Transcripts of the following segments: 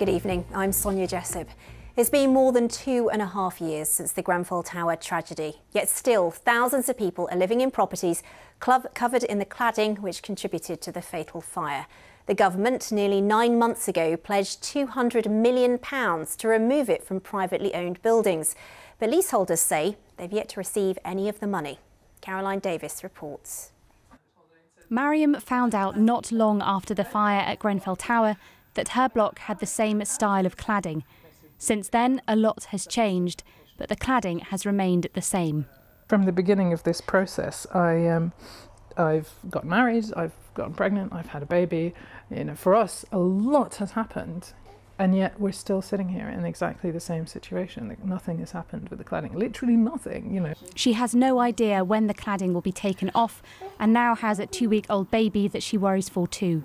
Good evening, I'm Sonia Jessup. It's been more than 2.5 years since the Grenfell Tower tragedy, yet still thousands of people are living in properties covered in the cladding which contributed to the fatal fire. The government nearly 9 months ago pledged £200 million to remove it from privately owned buildings, but leaseholders say they've yet to receive any of the money. Caroline Davis reports. Mariam found out not long after the fire at Grenfell Tower that her block had the same style of cladding. Since then, a lot has changed, but the cladding has remained the same. From the beginning of this process, I've got married, I've gotten pregnant, I've had a baby. You know, for us, a lot has happened, and yet we're still sitting here in exactly the same situation. Like, nothing has happened with the cladding, literally nothing, you know. She has no idea when the cladding will be taken off, and now has a 2-week-old baby that she worries for too.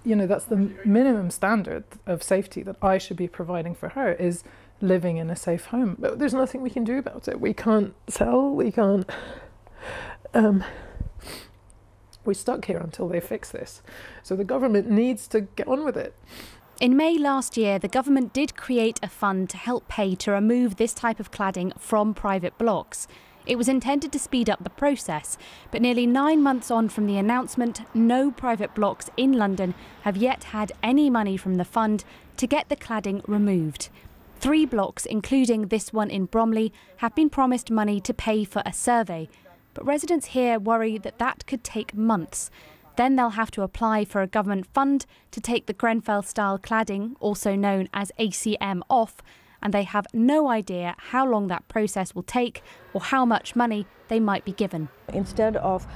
You know, that's the minimum standard of safety that I should be providing for her, is living in a safe home. But there's nothing we can do about it. We can't sell, we can't... we're stuck here until they fix this. So the government needs to get on with it. In May last year, the government did create a fund to help pay to remove this type of cladding from private blocks. It was intended to speed up the process, but nearly 9 months on from the announcement, no private blocks in London have yet had any money from the fund to get the cladding removed. 3 blocks, including this one in Bromley, have been promised money to pay for a survey, but residents here worry that that could take months. Then they'll have to apply for a government fund to take the Grenfell-style cladding, also known as ACM, off, and they have no idea how long that process will take or how much money they might be given. Instead of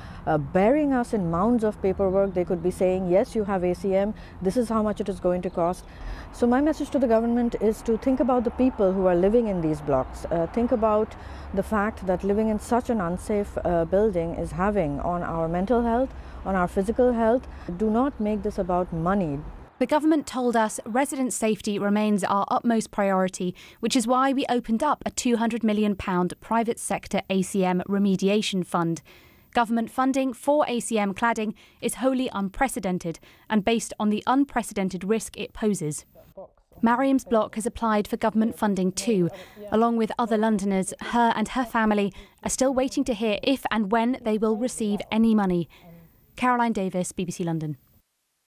burying us in mounds of paperwork, they could be saying, yes, you have ACM, this is how much it is going to cost. So my message to the government is to think about the people who are living in these blocks. Think about the fact that living in such an unsafe building is having on our mental health, on our physical health. Do not make this about money. The government told us resident safety remains our utmost priority, which is why we opened up a £200 million private sector ACM remediation fund. Government funding for ACM cladding is wholly unprecedented and based on the unprecedented risk it poses. Mariam's block has applied for government funding too. Along with other Londoners, her and her family are still waiting to hear if and when they will receive any money. Caroline Davis, BBC London.